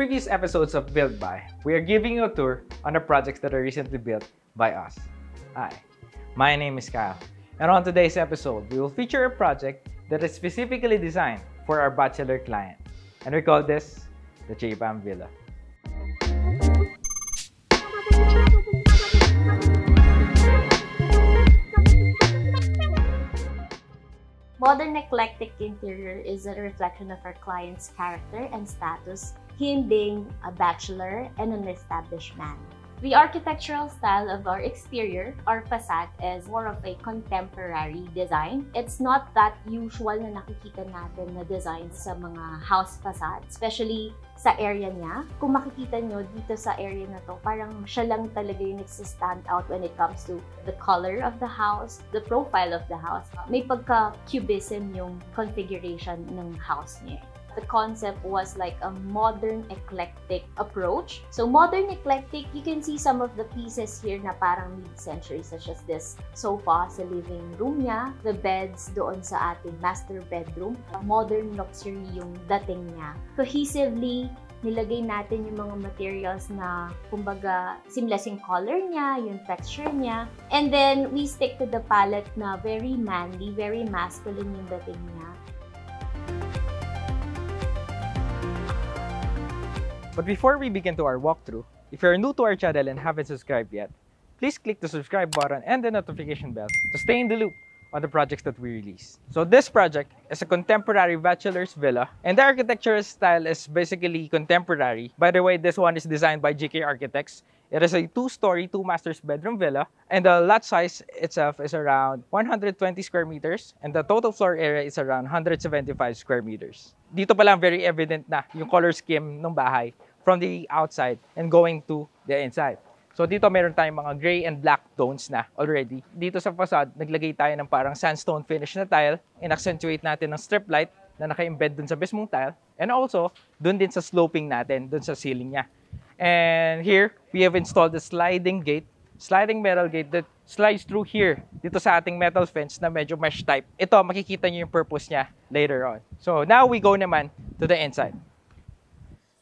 previous episodes of Built By, we are giving you a tour on the projects that are recently built by us. Hi, my name is Kyle, and on today's episode, we will feature a project that is specifically designed for our bachelor client, and we call this the J-Pam Villa. Modern eclectic interior is a reflection of our client's character and status, him being a bachelor and an established man. The architectural style of our exterior, our facade, is more of a contemporary design. It's not that usual na nakikita natin na design sa mga house facade, especially sa area niya. Kung makikita nyo dito sa area na to, parang siya lang talaga yung nagsistand out when it comes to the color of the house, the profile of the house. May pagka-cubism yung configuration ng house niya. The concept was like a modern eclectic approach. So modern eclectic, you can see some of the pieces here na parang mid-century, such as this sofa sa living room niya, the beds doon sa ating master bedroom. Modern luxury yung dating niya. Cohesively, nilagay natin yung mga materials na kumbaga seamless yung color niya, yung texture niya. And then we stick to the palette na very manly, very masculine yung dating niya. But before we begin to our walkthrough, if you're new to our channel and haven't subscribed yet, please click the subscribe button and the notification bell to stay in the loop on the projects that we release. So this project is a contemporary bachelor's villa, and the architectural style is basically contemporary. By the way, this one is designed by GK Architects. It is a 2-story, 2-master's bedroom villa, and the lot size itself is around 120 square meters, and the total floor area is around 175 square meters. Dito pa lang very evident na yung color scheme ng bahay from the outside and going to the inside. So dito meron tayong mga gray and black tones na already. Dito sa facade, naglagay tayo ng parang sandstone finish na tile, and accentuate natin ng strip light na naka-embed dun sa mismong tile, and also dun din sa sloping natin, dun sa ceiling niya. And here, we have installed the sliding metal gate that slides through here, dito sa ating metal fence na medyo mesh type. Ito, makikita nyo yung purpose niya later on. So now we go naman to the inside.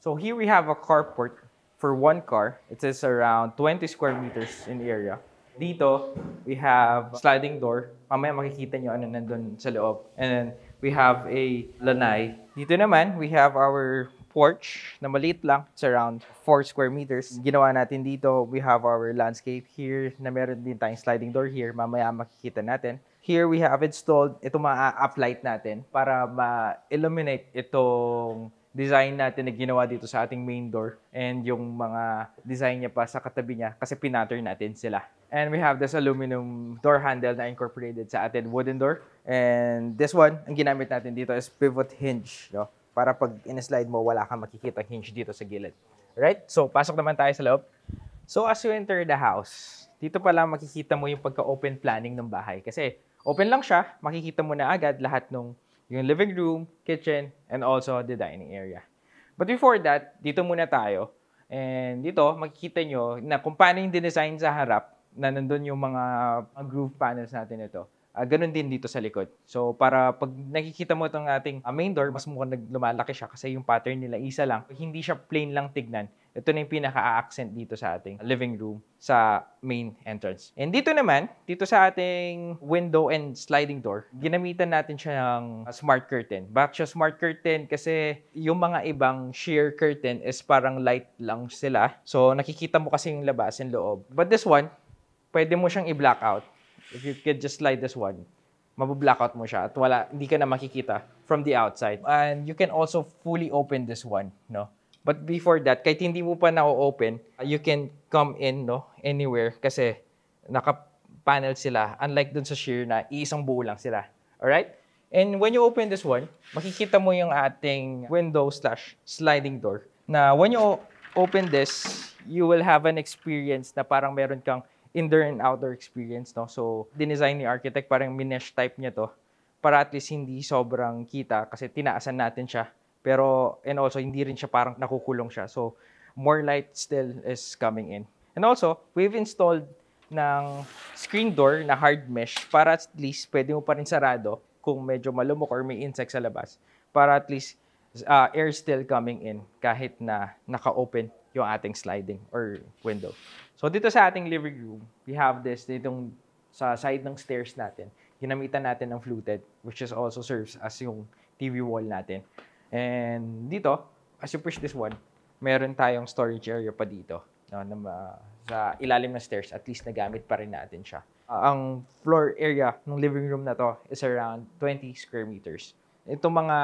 So here we have a carport for one car. It is around 20 square meters in area. Dito, we have sliding door. Mamaya makikita nyo ano nandun sa loob. And then we have a lanai. Dito naman, we have our porch na maliit lang. It's around 4 square meters. Ginawa natin dito, we have our landscape here na meron din tayong sliding door here. Mamaya makikita natin. Here we have installed itong mga uplight natin para ma-illuminate itong design natin na ginawa dito sa ating main door and yung mga design niya pa sa katabi niya kasi pinattern natin sila. And we have this aluminum door handle na incorporated sa ating wooden door. And this one, ang ginamit natin dito is pivot hinge, no? Para pag in-slide mo, wala kang makikita hinge dito sa gilid. Right? So, pasok naman tayo sa loob. So, as you enter the house, dito pala makikita mo yung pagka-open planning ng bahay. Kasi open lang siya, makikita mo na agad lahat ng yung living room, kitchen, and also the dining area. But before that, dito muna tayo. And dito, makikita nyo na kung paano yung dinesign sa harap na nandun yung mga groove panels natin ito. Ganun din dito sa likod. So, para pag nakikita mo itong ating main door, mas mukhang lumalaki siya kasi yung pattern nila isa lang. Hindi siya plain lang tignan. Ito na yung pinaka-accent dito sa ating living room sa main entrance. And dito naman, dito sa ating window and sliding door, ginamitan natin siya ng smart curtain. Bakit siya smart curtain? Kasi yung mga ibang sheer curtain is parang light lang sila. So, nakikita mo kasi yung labas and loob. But this one, pwede mo siyang i-black out. If you could just slide this one, mabu-blackout mo siya at hindi ka na makikita from the outside. And you can also fully open this one, no? But before that, kahit hindi mo pa na-open, you can come in, no, anywhere kasi naka-panel sila. Unlike dun sa sheer na iisang buo lang sila. Alright? And when you open this one, makikita mo yung ating window/sliding door. Na when you open this, you will have an experience na parang meron kang indoor and outdoor experience, no? So, dinesign ni architect, parang minesh type niya to para at least hindi sobrang kita kasi tinaasan natin siya. Pero, and also, hindi rin siya parang nakukulong siya. So, more light still is coming in. And also, we've installed ng screen door na hard mesh para at least pwede mo pa rin sarado kung medyo malumok or may insect sa labas. Para at least air still coming in kahit na naka-open yung ating sliding or window. So dito sa ating living room, we have this ditong sa side ng stairs natin. Ginamitan natin ng fluted, which is also serves as yung TV wall natin. And dito, as you push this one, meron tayong storage area pa dito. No, sa ilalim ng stairs, at least nagamit pa rin natin siya. Ang floor area ng living room na to is around 20 square meters. Itong mga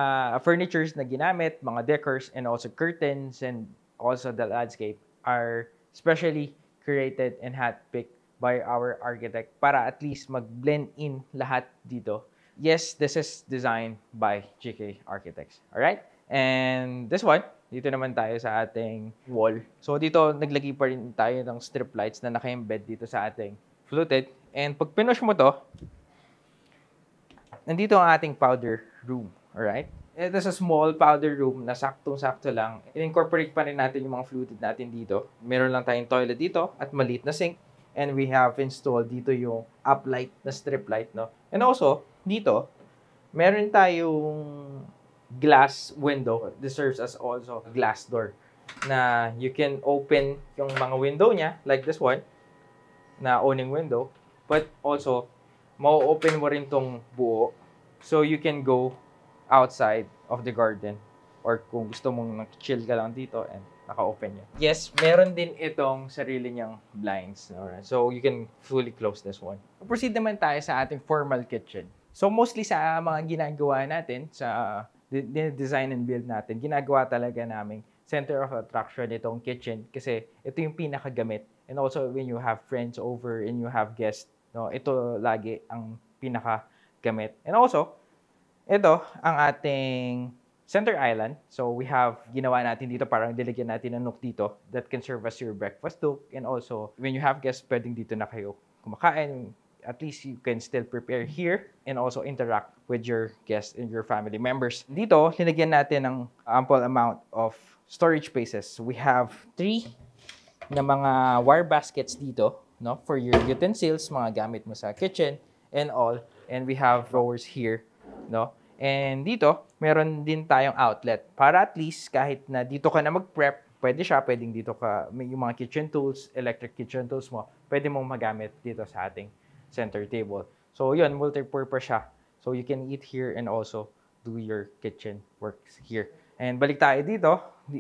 furnitures na ginamit, mga decors, and also curtains, and also the landscape are specially created and handpicked by our architect para at least mag-blend in lahat dito. Yes, this is designed by GK Architects. Alright? And this one, dito naman tayo sa ating wall. So dito, naglagay pa rin tayo ng strip lights na naka-embed dito sa ating fluted. And pag pinush mo to, nandito ang ating powder room. Alright? It is a small powder room na saktong-sakto lang. In-incorporate pa rin natin yung mga fluted natin dito. Meron lang tayong toilet dito at maliit na sink. And we have installed dito yung uplight na strip light, no? And also, dito, meron tayong glass window. This serves as also a glass door na you can open yung mga window niya, like this one, na owning window. But also, ma-open mo rin tong buo. So, you can go outside of the garden. Or kung gusto mong chill ka lang dito and naka-open yan. Yes, meron din itong sarili niyang blinds. Alright? So, you can fully close this one. Proceed naman tayo sa ating formal kitchen. So, mostly sa mga ginagawa natin, sa design and build natin, ginagawa talaga namin center of attraction itong kitchen kasi ito yung pinakagamit. And also, when you have friends over and you have guests, no, ito lagi ang pinakagamit. And also, ito ang ating center island. So, we have, ginawa natin dito, parang dilagyan natin ng nook dito that can serve as your breakfast nook. And also, when you have guests, pwedeng dito na kayo kumakain. At least you can still prepare here and also interact with your guests and your family members. Dito, linagyan natin ng ample amount of storage spaces. We have 3 na mga wire baskets dito, no, for your utensils, mga gamit mo sa kitchen and all. And we have drawers here, no. And dito, meron din tayong outlet para at least kahit na dito ka na mag-prep, pwede siya, pwedeng dito ka, yung mga kitchen tools, electric kitchen tools mo, pwede mong magamit dito sa ating center table. So, yun, multi-purpose siya. So, you can eat here and also do your kitchen works here. And balik tayo dito,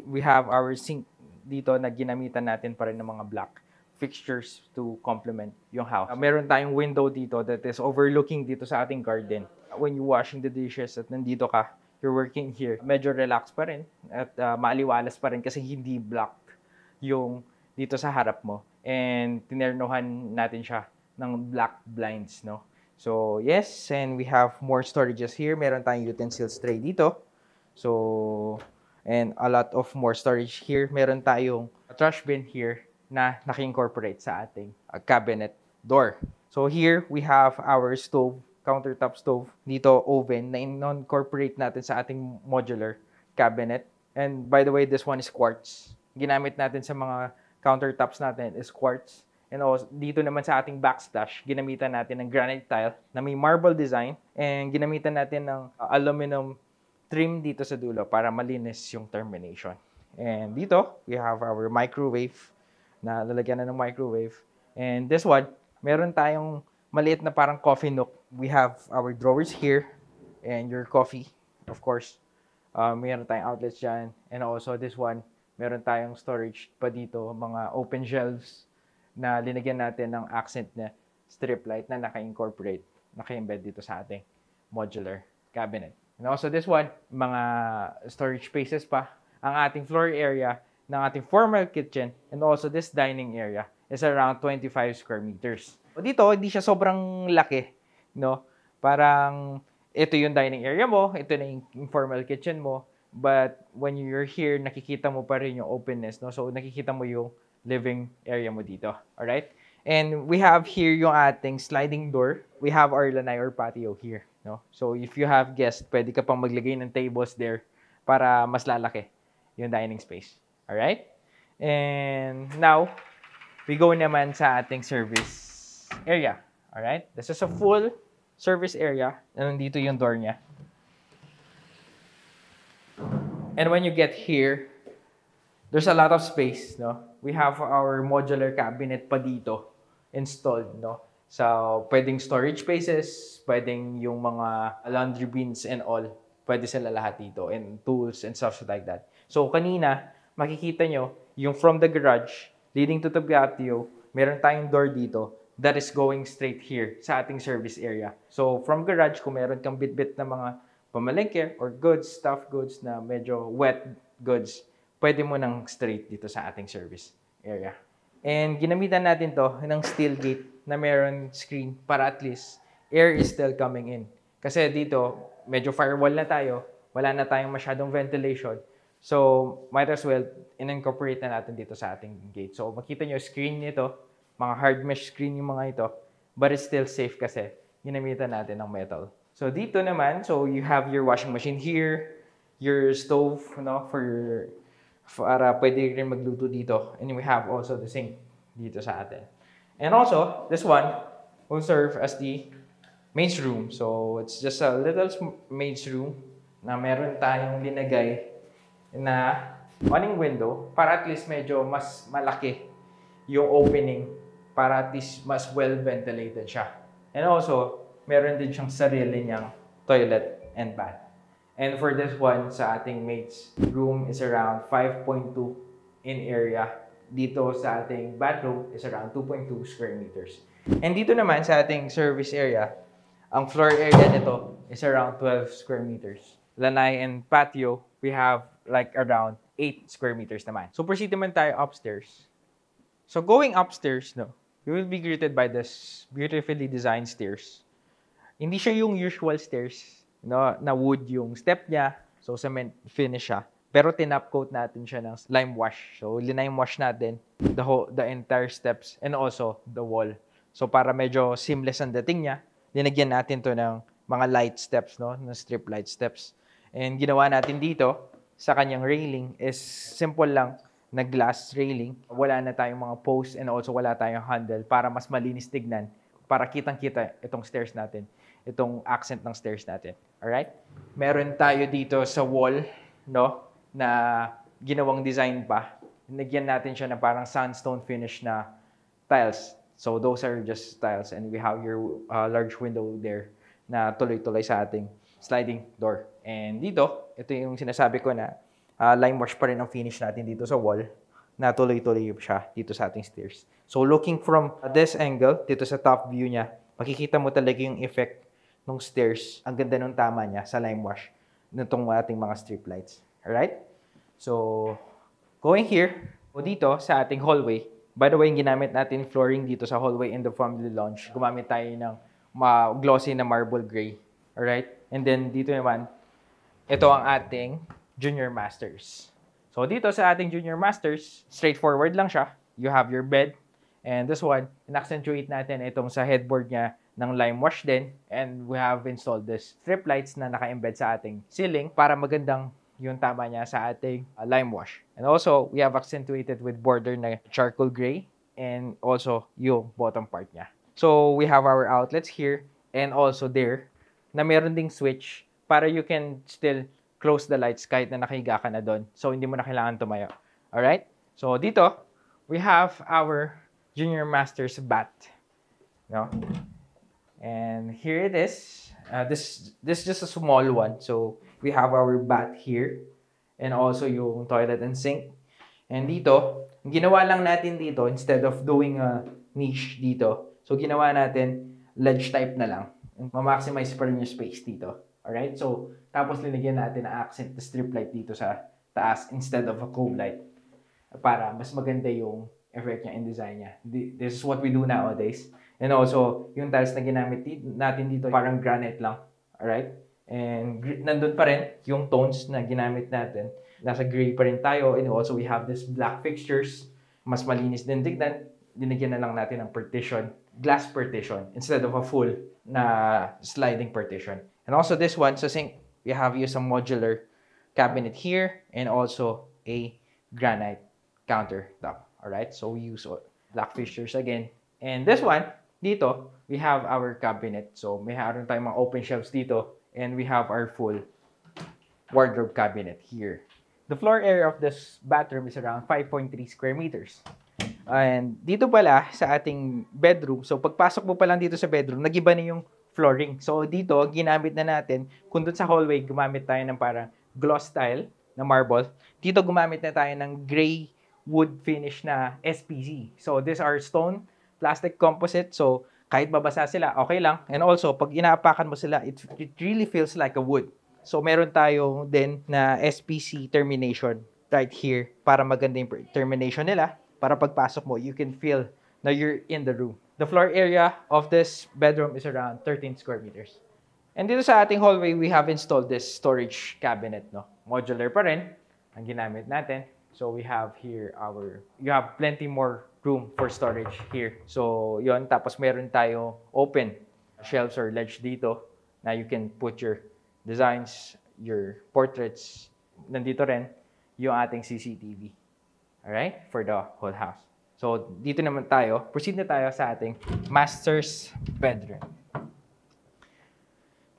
we have our sink dito na ginamitan natin pa rin ng mga black fixtures to complement yung house. Meron tayong window dito that is overlooking dito sa ating garden. When you're washing the dishes at nandito ka, you're working here, medyo relax pa rin at maaliwalas pa rin kasi hindi blocked yung dito sa harap mo. And tinernohan natin siya ng black blinds, no? So, yes, and we have more storages here. Meron tayong utensils tray dito. So, and a lot of more storage here. Meron tayong trash bin here na naki-incorporate sa ating cabinet door. So, here we have our stove, countertop stove. Dito, oven na in-incorporate natin sa ating modular cabinet. And by the way, this one is quartz. Ginamit natin sa mga countertops natin is quartz. And also, dito naman sa ating backsplash, ginamitan natin ng granite tile na may marble design and ginamitan natin ng aluminum trim dito sa dulo para malinis yung termination. And dito, we have our microwave na lalagyan na ng microwave. And this one, meron tayong maliit na parang coffee nook. We have our drawers here and your coffee, of course. Meron tayong outlets dyan. And also this one, meron tayong storage pa dito, mga open shelves na linagyan natin ng accent na strip light na naka-incorporate, naka-embed dito sa ating modular cabinet. And also this one, mga storage spaces pa. Ang ating floor area ng ating formal kitchen and also this dining area is around 25 square meters. So dito, hindi siya sobrang laki, no? Parang ito yung dining area mo, ito na yung informal kitchen mo, but when you're here, nakikita mo pa rin yung openness, no? So nakikita mo yung living area mo dito. Alright? And we have here yung ating sliding door. We have our lanai or patio here. No? So if you have guests, pwede ka pang maglagay ng tables there para mas lalaki yung dining space. Alright? And now, we go naman sa ating service area. Alright? This is a full service area. Nandito yung door niya. And when you get here, there's a lot of space, no? We have our modular cabinet pa dito installed, no? So, pwedeng storage spaces, pwedeng yung mga laundry bins and all, pwede sila lahat dito, and tools and stuff like that. So, kanina, makikita nyo, yung from the garage, leading to the patio, meron tayong door dito that is going straight here sa ating service area. So, from garage, kung meron kang bit-bit na mga pamalengke or goods, stuff goods na medyo wet goods, pwede mo nang straight dito sa ating service area. And ginamitan natin to ng steel gate na meron screen para at least air is still coming in. Kasi dito, medyo firewall na tayo, wala na tayong masyadong ventilation. So, might as well in-incorporate na natin dito sa ating gate. So, makita nyo screen nito, mga hard mesh screen yung mga ito, but it's still safe kasi ginamitan natin ng metal. So, dito naman, so you have your washing machine here, your stove, no, para pwede rin magluto dito. And we have also the sink dito sa atin. And also, this one will serve as the maid's room. So, it's just a little maid's room na meron tayong linagay na awning window para at least medyo mas malaki yung opening para at least mas well ventilated siya. And also, meron din siyang sarili niyang toilet and bath. And for this one, sa ating maid's room is around 5.2 in area. Dito sa ating bathroom is around 2.2 square meters. And dito naman sa ating service area, ang floor area nito is around 12 square meters. Lanai and patio, we have like around 8 square meters naman. So proceed naman tayo upstairs. So going upstairs, no, you will be greeted by this beautifully designed stairs. Hindi siya yung usual stairs, no, na wood yung step niya. So cement finish siya. Pero tinap coat natin siya ng lime wash. So lime wash natin the entire steps and also the wall. So para medyo seamless ang dating niya, linagyan natin to ng mga light steps, no, ng strip light steps. And ginawa natin dito sa kanyang railing is simple lang na glass railing. Wala na tayong mga posts and also wala tayong handle para mas malinis tignan, para kitang-kita itong stairs natin, itong accent ng stairs natin. Alright? Meron tayo dito sa wall, no, na ginawang design pa. Nagyan natin siya na parang sandstone finish na tiles. So those are just tiles and we have your large window there na tuloy-tuloy sa ating sliding door. And dito, ito yung sinasabi ko na lime wash pa rin ang finish natin dito sa wall na tuloy-tuloy siya dito sa ating stairs. So looking from this angle, dito sa top view niya, makikita mo talaga yung effect ng stairs. Ang ganda ng tama niya sa lime wash nitong ating mga strip lights. Alright? So, going here, o dito sa ating hallway, by the way, yung ginamit natin flooring dito sa hallway in the family lounge, gumamit tayo ng glossy na marble gray. Alright? And then dito naman, ito ang ating junior masters. So dito sa ating junior masters, straightforward lang siya. You have your bed. And this one, in-accentuate natin itong sa headboard niya ng lime wash din. And we have installed this strip lights na naka-embed sa ating ceiling para magandang yung tama niya sa ating lime wash. And also, we have accentuated with border na charcoal gray and also yung bottom part niya. So, we have our outlets here and also there na meron ding switch para you can still close the lights kahit na nakahiga ka na doon. So, hindi mo na kailangan tumayo. Alright? So, dito, we have our junior master's bath. No? And here it is. This is just a small one. So, we have our bath here and also yung toilet and sink. And dito, ginawa lang natin dito instead of doing a niche dito. So, ginawa natin ledge type na lang. Ma-maximize pa rin yung space dito. Alright? So, tapos linagyan natin na accent na strip light dito sa taas instead of a cove light para mas maganda yung effect niya and design niya. This is what we do nowadays. And also, yung tiles na ginamit natin dito, parang granite lang. Alright? And nandun pa rin yung tones na ginamit natin. Nasa gray pa rin tayo. And also, we have this black fixtures. Mas malinis din tignan. Dinagyan na lang natin ng partition. Glass partition instead of a full na sliding partition. And also this one, sa sink, we have used a modular cabinet here and also a granite countertop. Alright? So, we use black fixtures again. And this one, dito, we have our cabinet. So, may haron tayong mga open shelves dito. And we have our full wardrobe cabinet here. The floor area of this bathroom is around 5.3 square meters. And dito pala sa ating bedroom, so pagpasok mo pa lang dito sa bedroom, nag-iba na yung flooring. So dito, ginamit na natin, kung doon sa hallway, gumamit tayo ng parang gloss tile na marble. Dito gumamit na tayo ng gray wood finish na SPC. So these are stone, plastic composite. So kahit babasa sila, okay lang. And also, pag inaapakan mo sila, it really feels like a wood. So meron tayo din na SPC termination right here para maganda yung termination nila. Para pagpasok mo, you can feel na you're in the room. The floor area of this bedroom is around 13 square meters. And dito sa ating hallway, we have installed this storage cabinet, no? Modular pa rin ang ginamit natin. So we have here you have plenty more room for storage here. So yon, tapos meron tayo open shelves or ledge dito na you can put your designs, your portraits. Nandito rin yung ating CCTV. Alright? For the whole house. So, dito naman tayo. Proceed na tayo sa ating master's bedroom.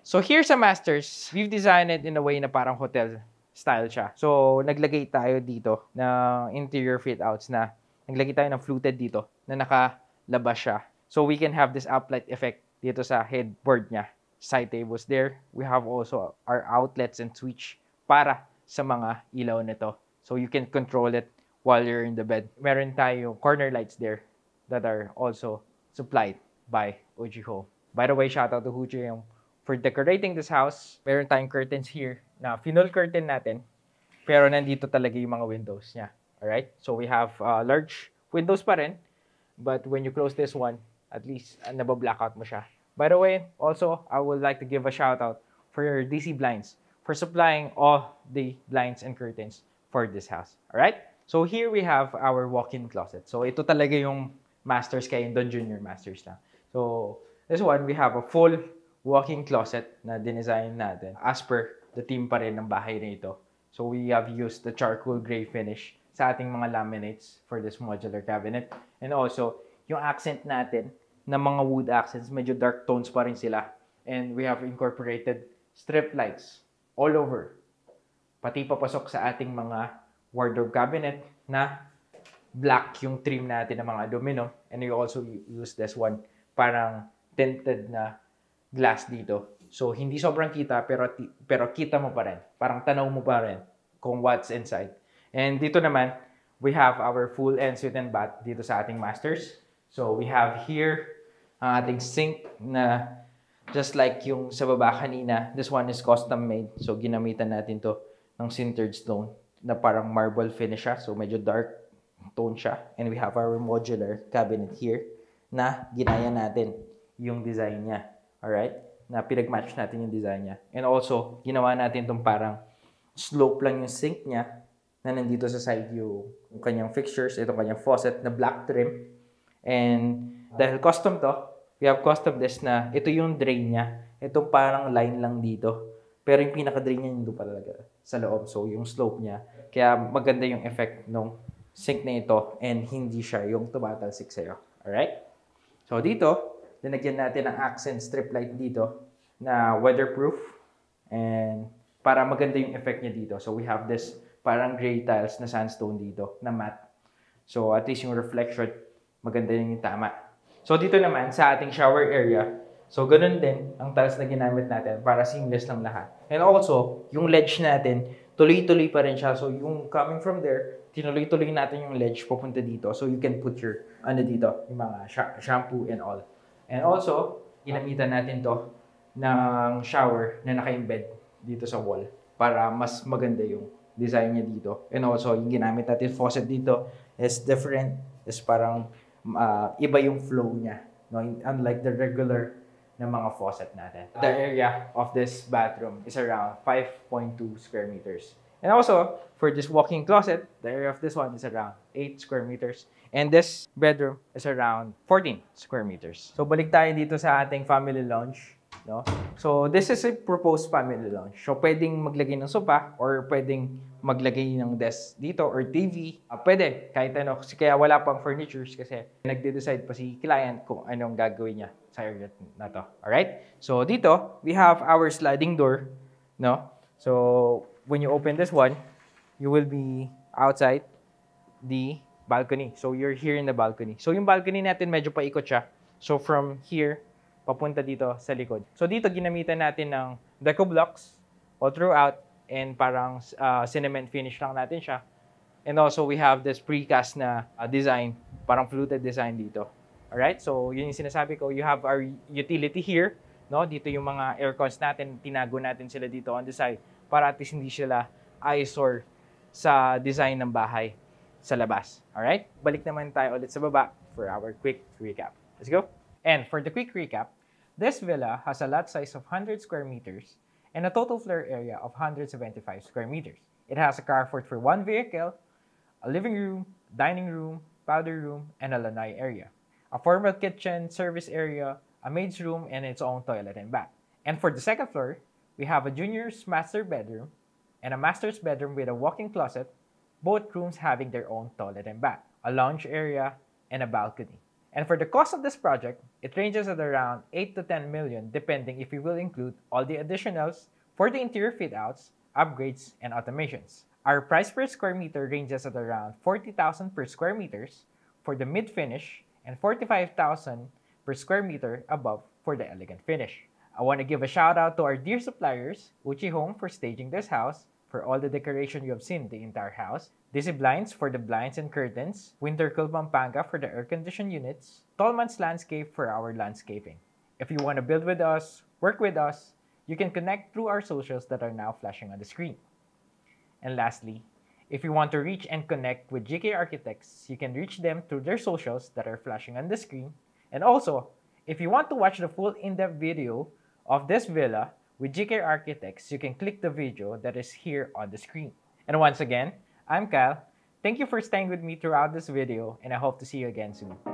So, here sa master's, we've designed it in a way na parang hotel style siya. So, naglagay tayo dito ng interior fit-outs na naglagay tayo ng fluted dito na nakalabas siya. So, we can have this uplight effect dito sa headboard niya. Side tables there. We have also our outlets and switch para sa mga ilaw nito. So, you can control it while you're in the bed. Meron tayong corner lights there that are also supplied by Uji Home. By the way, shout out to Uji Home for decorating this house. Meron tayong curtains here na final curtain natin, pero nandito talaga yung mga windows niya. Alright? So we have large windows pa rin, but when you close this one, at least nababblackout mo siya. By the way, also, I would like to give a shout out for your DC Blinds for supplying all the blinds and curtains for this house. Alright? So here we have our walk-in closet. So ito talaga yung masters kaya yung junior masters lang. So this one, we have a full walk-in closet na dinesign natin as per the theme pa rin ng bahay na ito. So we have used the charcoal gray finish sa ating mga laminates for this modular cabinet. And also, yung accent natin na mga wood accents, medyo dark tones pa rin sila. And we have incorporated strip lights all over. Pati papasok sa ating mga wardrobe cabinet na black yung trim natin ng mga domino. And we also use this one parang tinted na glass dito. So, hindi sobrang kita pero kita mo pa rin. Parang tanaw mo pa rin kung what's inside. And dito naman, we have our full ensuite and bath dito sa ating masters. So, we have here ang ating sink na just like yung sa baba kanina, this one is custom made. So, ginamitan natin to ng sintered stone na parang marble finish siya. So, medyo dark tone siya. And we have our modular cabinet here na ginaya natin yung design niya. Alright? Na pinag-match natin yung design niya. And also, ginawa natin itong parang slope lang yung sink niya na nandito sa side yung kanyang fixtures, itong kanyang faucet na black trim. And dahil custom to, we have custom this na ito yung drain niya. Itong parang line lang dito. Pero yung pinaka-drain niya nandito pa talaga sa loob. So, yung slope niya. Kaya maganda yung effect ng sink na ito and hindi siya yung tumatalsik sa'yo. Alright? So, dito, linagyan natin ang accent strip light dito na weatherproof and para maganda yung effect niya dito. So, we have this parang gray tiles na sandstone dito na matte. So, at least yung reflection, maganda yung tama. So, dito naman sa ating shower area, so, ganun din ang tiles na ginamit natin para seamless lang lahat. And also, yung ledge natin, tuloy-tuloy pa rin siya. So, yung coming from there, tinuloy-tuloy natin yung ledge papunta dito. So, you can put your, dito, yung mga shampoo and all. And also, ginamitan natin to ng shower na naka-embed dito sa wall para mas maganda yung design niya dito. And also, yung ginamit natin faucet dito is different. Is parang iba yung flow niya. No? Unlike the regular na mga faucet natin. The area of this bathroom is around 5.2 square meters. And also, for this walk-in closet, the area of this one is around 8 square meters. And this bedroom is around 14 square meters. So, balik tayo dito sa ating family lounge. No? So, this is a proposed family lounge. So, pwedeng maglagay ng sofa or pwedeng maglagay ng desk dito or TV. Pwede, kahit ano. Kaya wala pang furnitures kasi nagde-decide pa si client kung anong gagawin niya sa area na to. Alright? So, dito, we have our sliding door. No? So, when you open this one, you will be outside the balcony. So you're here in the balcony. So yung balcony natin medyo paikot siya. So from here, papunta dito sa likod. So dito ginamitan natin ng deco blocks all throughout and parang cement finish lang natin siya. And also we have this precast na design, parang fluted design dito. Alright? So yun yung sinasabi ko, you have our utility here, no? Dito yung mga aircons natin, tinago natin sila dito on the side para at least hindi sila eyesore sa design ng bahay sa labas. Alright? Balik naman tayo ulit sa baba for our quick recap. Let's go! And for the quick recap, this villa has a lot size of 100 square meters and a total floor area of 175 square meters. It has a carport for 1 vehicle, a living room, dining room, powder room, and a lanai area. A formal kitchen, service area, a maid's room, and its own toilet and bath. And for the second floor, we have a junior's master bedroom and a master's bedroom with a walk-in closet, both rooms having their own toilet and bath, a lounge area, and a balcony. And for the cost of this project, it ranges at around 8 to 10 million depending if you will include all the additionals for the interior fit-outs, upgrades, and automations. Our price per square meter ranges at around 40,000 per square meters for the mid-finish and 45,000 per square meter above for the elegant finish. I want to give a shout out to our dear suppliers, Uchi Home for staging this house, for all the decoration you have seen in the entire house, Dizzy Blinds for the blinds and curtains, Wintercool Pampanga for the air-conditioned units, Tallman's Landscape for our landscaping. If you want to build with us, work with us, you can connect through our socials that are now flashing on the screen. And lastly, if you want to reach and connect with GK Architects, you can reach them through their socials that are flashing on the screen. And also, if you want to watch the full in-depth video of this villa with GK Architects, you can click the video that is here on the screen. And once again, I'm Kyle. Thank you for staying with me throughout this video, and I hope to see you again soon.